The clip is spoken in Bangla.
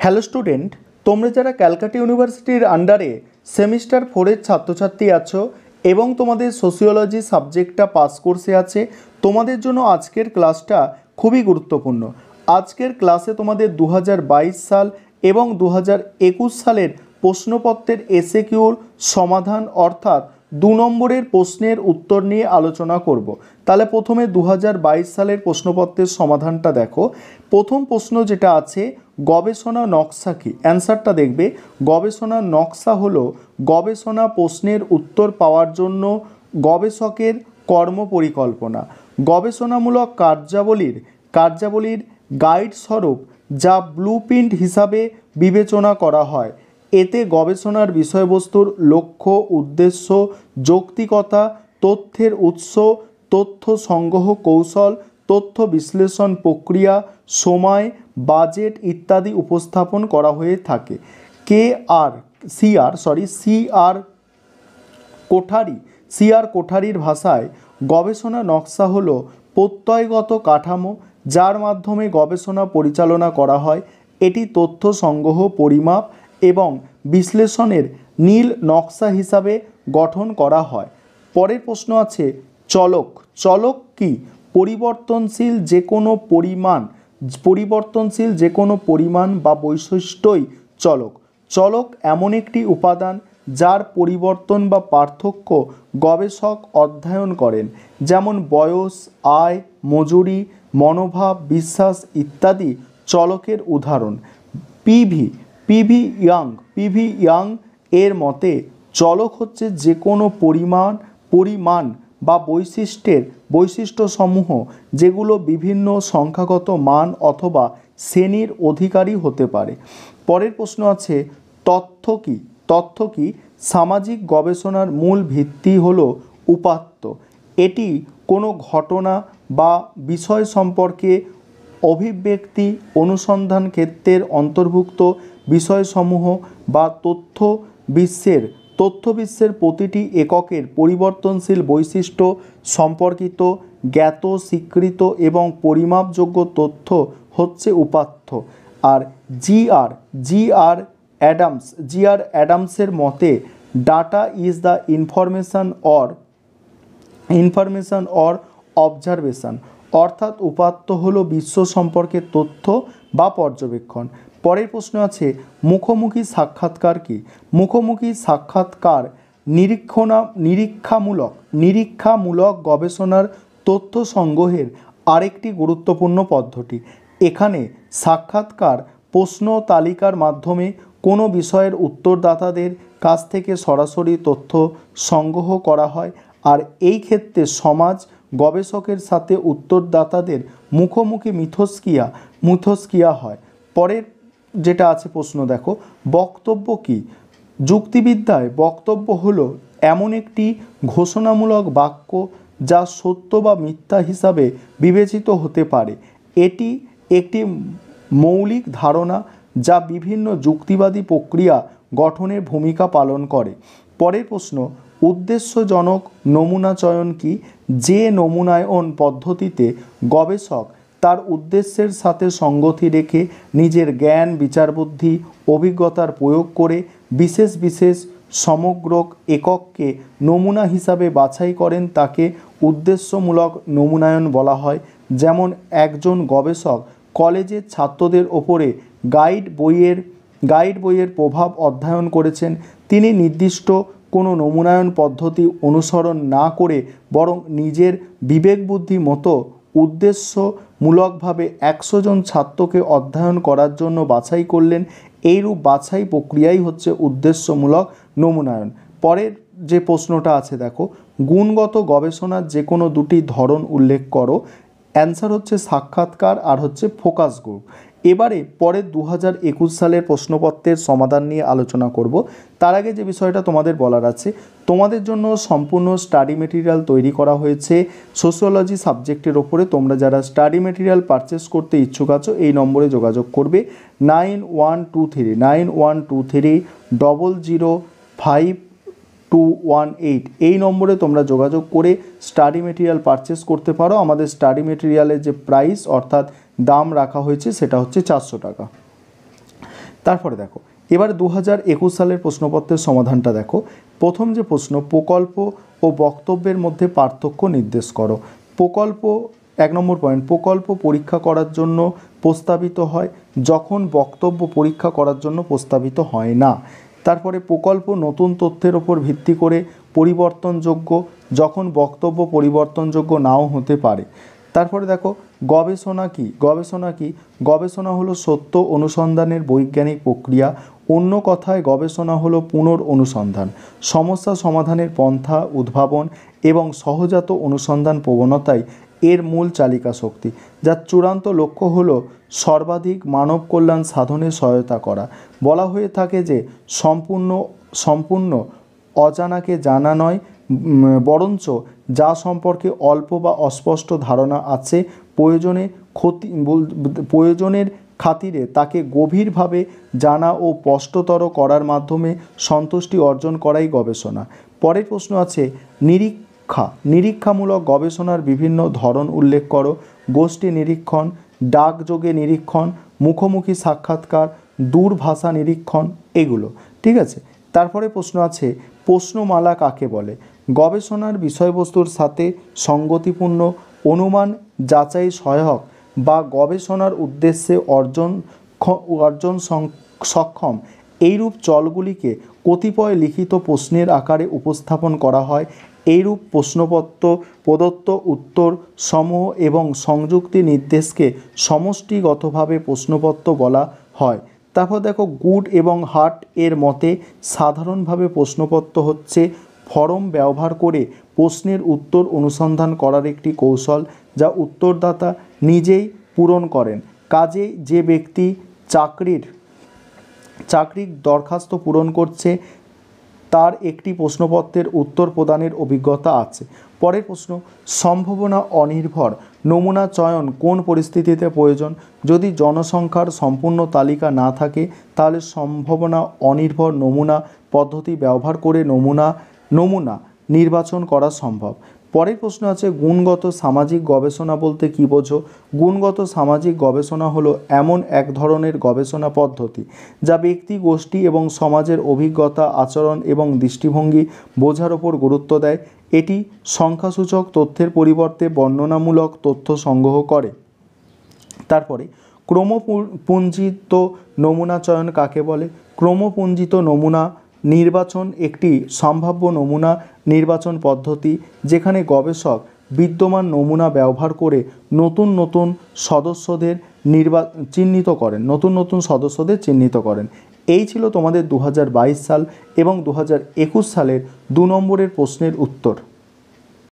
হ্যালো স্টুডেন্ট, তোমরা যারা ক্যালকাটা ইউনিভার্সিটির আন্ডারে সেমিস্টার 4-এর ছাত্রছাত্রী আছো এবং তোমাদের সোশিওলজি সাবজেক্টটা পাস কোর্সে আছে, তোমাদের জন্য আজকের ক্লাসটা খুবই গুরুত্বপূর্ণ। আজকের ক্লাসে তোমাদের 2022 সাল এবং 2021 সালের প্রশ্নপত্রের এসএকিউর সমাধান অর্থাৎ 2 নম্বরের প্রশ্নের উত্তর নিয়ে আলোচনা করব। তাহলে প্রথমে 2022 সালের প্রশ্নপত্রের সমাধানটা দেখো। প্রথম প্রশ্ন যেটা আছে, গবেষণা নকশা কী? অ্যান্সারটা দেখবে, গবেষণা নকশা হলো গবেষণা প্রশ্নের উত্তর পাওয়ার জন্য গবেষকের কর্মপরিকল্পনা, গবেষণামূলক কার্যাবলীর গাইড স্বরূপ যা ব্লুপ্রিন্ট হিসাবে বিবেচনা করা হয়। এতে গবেষণার বিষয়বস্তুর লক্ষ্য, উদ্দেশ্য, যৌক্তিকতা, তথ্যের উৎস, তথ্য সংগ্রহ কৌশল, তথ্য বিশ্লেষণ প্রক্রিয়া, সময়, বাজেট ইত্যাদি উপস্থাপন করা হয়ে থাকে। সি আর কোঠারির ভাষায় গবেষণা নকশা হলো প্রত্যয়গত কাঠামো যার মাধ্যমে গবেষণা পরিচালনা করা হয়। এটি তথ্য সংগ্রহ, পরিমাপ এবং বিশ্লেষণের নীল নকশা হিসাবে গঠন করা হয়। পরের প্রশ্ন আছে, চলক কি? পরিবর্তনশীল যে কোনো পরিমাণ বা বৈশিষ্ট্যই চলক এমন একটি উপাদান যার পরিবর্তন বা পার্থক্য গবেষক অধ্যয়ন করেন, যেমন বয়স, আয়, মজুরি, মনোভাব, বিশ্বাস ইত্যাদি চলকের উদাহরণ। পিভি ইয়াং এর মতে চলক হচ্ছে যে কোনো পরিমাণ বা বৈশিষ্ট্যসমূহ যেগুলো বিভিন্ন সংখ্যাগত মান অথবা শ্রেণীর অধিকারী হতে পারে। পরের প্রশ্ন আছে, তথ্য কি? সামাজিক গবেষণার মূল ভিত্তি হলো উপাত্ত। এটি কোনো ঘটনা বা বিষয় সম্পর্কে অভিব্যক্তি, অনুসন্ধান ক্ষেত্রের অন্তর্ভুক্ত বিষয়সমূহ বা তথ্য বিশ্বের প্রতিটি এককের পরিবর্তনশীল বৈশিষ্ট্য সম্পর্কিত জ্ঞাত, স্বীকৃত এবং পরিমাপযোগ্য তথ্য হচ্ছে উপাত্ত। আর জি আর অ্যাডামসের মতে data is the information or observation, অর্থাৎ উপাত্ত হলো বিশ্ব সম্পর্কে তথ্য বা পর্যবেক্ষণ। পরের প্রশ্ন আছে, মুখোমুখি সাক্ষাৎকার কি? মুখোমুখি সাক্ষাৎকার নিরীক্ষামূলক গবেষণার তথ্য সংগ্রহের আরেকটি গুরুত্বপূর্ণ পদ্ধতি। এখানে সাক্ষাৎকার প্রশ্ন তালিকার মাধ্যমে কোনো বিষয়ের উত্তরদাতাদের কাছ থেকে সরাসরি তথ্য সংগ্রহ করা হয়, আর এই ক্ষেত্রে সমাজ গবেষকের সাথে উত্তরদাতাদের মুখোমুখি মিথস্ক্রিয়া হয়। পরের যেটা আছে প্রশ্ন দেখো, বক্তব্য কি? যুক্তিবিদ্যায় বক্তব্য হলো এমন একটি ঘোষণামূলক বাক্য যা সত্য বা মিথ্যা হিসাবে বিবেচিত হতে পারে। এটি একটি মৌলিক ধারণা যা বিভিন্ন যুক্তিবাদী প্রক্রিয়া গঠনের ভূমিকা পালন করে। পরের প্রশ্ন, উদ্দেশ্যজনক নমুনা চয়ন কি? যে নমুনায়ন পদ্ধতিতে গবেষক তার উদ্দেশ্যের সাথে সঙ্গতি রেখে নিজের জ্ঞান, বিচারবুদ্ধি, অভিজ্ঞতার প্রয়োগ করে বিশেষ সমগ্র একককে নমুনা হিসাবে বাছাই করেন তাকে উদ্দেশ্যমূলক নমুনায়ন বলা হয়। যেমন একজন গবেষক কলেজের ছাত্রদের ওপরে গাইড বইয়ের প্রভাব অধ্যয়ন করেছেন। তিনি নির্দিষ্ট কোনো নমুনায়ন পদ্ধতি অনুসরণ না করে বরং নিজের বিবেকবুদ্ধি মতো উদ্দেশ্যমূলকভাবে 100 জন ছাত্রকে অধ্যয়ন করার জন্য বাছাই করলেন। এইরূপ বাছাই প্রক্রিয়াই হচ্ছে উদ্দেশ্যমূলক নমুনায়ন। পরের যে প্রশ্নটা আছে দেখো, গুণগত গবেষণার যে কোনো দুটি ধরন উল্লেখ করো। অ্যান্সার হচ্ছে সাক্ষাৎকার আর হচ্ছে ফোকাস গ্রুপ। এবারে পরের 2021 সালের প্রশ্নপত্রের সমাধান নিয়ে আলোচনা করব। তার আগে যে বিষয়টা তোমাদের বলার আছে, তোমাদের জন্য সম্পূর্ণ স্টাডি মেটেরিয়াল তৈরি করা হয়েছে সোশিওলজি সাবজেক্টের ওপরে। তোমরা যারা স্টাডি মেটেরিয়াল পারচেস করতে ইচ্ছুক আছো এই নম্বরে যোগাযোগ করবে 9123005218 এই নম্বরে তোমরা যোগাযোগ করে স্টাডি মেটেরিয়াল পারচেস করতে পারো। আমাদের স্টাডি মেটেরিয়ালের যে প্রাইস অর্থাৎ দাম রাখা হয়েছে সেটা হচ্ছে 400 টাকা। তারপরে দেখো এবার 2021 সালের প্রশ্নপত্রের সমাধানটা দেখো। প্রথম যে প্রশ্ন, প্রকল্প ও বক্তব্যের মধ্যে পার্থক্য নির্দেশ করো। প্রকল্প, 1 নম্বর পয়েন্ট, প্রকল্প পরীক্ষা করার জন্য প্রস্তাবিত হয় যখন বক্তব্য পরীক্ষা করার জন্য প্রস্তাবিত হয় না। তারপরে প্রকল্প নতুন তথ্যের ওপর ভিত্তি করে পরিবর্তনযোগ্য যখন বক্তব্য পরিবর্তনযোগ্য নাও হতে পারে। তারপরে দেখো গবেষণা কি? গবেষণা হলো সত্য অনুসন্ধানের বৈজ্ঞানিক প্রক্রিয়া। অন্য কথায় গবেষণা হলো পুনর্অনুসন্ধান, সমস্যা সমাধানের পন্থা উদ্ভাবন এবং সহজাত অনুসন্ধান প্রবণতাই এর মূল চালিকা শক্তি, যার চূড়ান্ত লক্ষ্য হলো সর্বাধিক মানব কল্যাণ সাধনে সহায়তা করা। বলা হয়ে থাকে যে সম্পূর্ণ অজানাকে জানা নয়, বরঞ্চ যা সম্পর্কে অল্প বা অস্পষ্ট ধারণা আছে প্রয়োজনের খাতিরে তাকে গভীরভাবে জানা ও স্পষ্টতর করার মাধ্যমে সন্তুষ্টি অর্জন করাই গবেষণা। পরের প্রশ্ন আছে নিরীক্ষামূলক গবেষণার বিভিন্ন ধরন উল্লেখ করো। গোষ্ঠী নিরীক্ষণ, ডাকযোগে নিরীক্ষণ, মুখোমুখি সাক্ষাৎকার, দূরভাষা নিরীক্ষণ, এগুলো। ঠিক আছে। তারপরে প্রশ্ন আছে প্রশ্নমালা কাকে বলে? গবেষণার বিষয়বস্তুর সাথে সঙ্গতিপূর্ণ, অনুমান যাচাই সহায়ক বা গবেষণার উদ্দেশ্যে অর্জন সক্ষম এইরূপ চলগুলিকে কতিপয় লিখিত প্রশ্নের আকারে উপস্থাপন করা হয়। এইরূপ প্রশ্নপত্র প্রদত্ত উত্তর সমূহ এবং সংযুক্তি নির্দেশকে সমষ্টিগতভাবে প্রশ্নপত্র বলা হয়। তারপর দেখো গুড এবং হার্ট এর মতে সাধারণভাবে প্রশ্নপত্র হচ্ছে ফরম ব্যবহার করে প্রশ্নের উত্তর অনুসন্ধান করার একটি কৌশল যা উত্তরদাতা নিজেই পূরণ করেন। কাজেই যে ব্যক্তি চাকরির দরখাস্ত পূরণ করছে তার একটি প্রশ্নপত্রের উত্তর প্রদানের অভিজ্ঞতা আছে। পরের প্রশ্ন সম্ভাবনা অনির্ভর নমুনা চয়ন কোন পরিস্থিতিতে প্রয়োজন? যদি জনসংখ্যার সম্পূর্ণ তালিকা না থাকে তাহলে সম্ভাবনা অনির্ভর নমুনা পদ্ধতি ব্যবহার করে নমুনা নির্বাচন করা সম্ভব। পরের প্রশ্ন আছে গুণগত সামাজিক গবেষণা বলতে কী বোঝো? গুণগত সামাজিক গবেষণা হলো এমন এক ধরনের গবেষণা পদ্ধতি যা ব্যক্তি, গোষ্ঠী এবং সমাজের অভিজ্ঞতা, আচরণ এবং দৃষ্টিভঙ্গি বোঝার ওপর গুরুত্ব দেয়। এটি সংখ্যাসূচক তথ্যের পরিবর্তে বর্ণনামূলক তথ্য সংগ্রহ করে। তারপরে ক্রমপুঞ্জিত নমুনা চয়ন কাকে বলে? ক্রমপুঞ্জিত নমুনা নির্বাচন একটি সম্ভাব্য নমুনা নির্বাচন পদ্ধতি যেখানে গবেষক বিদ্যমান নমুনা ব্যবহার করে নতুন সদস্যদের চিহ্নিত করেন। এই ছিল তোমাদের 2022 সাল এবং 2021 সালের 2 নম্বরের প্রশ্নের উত্তর।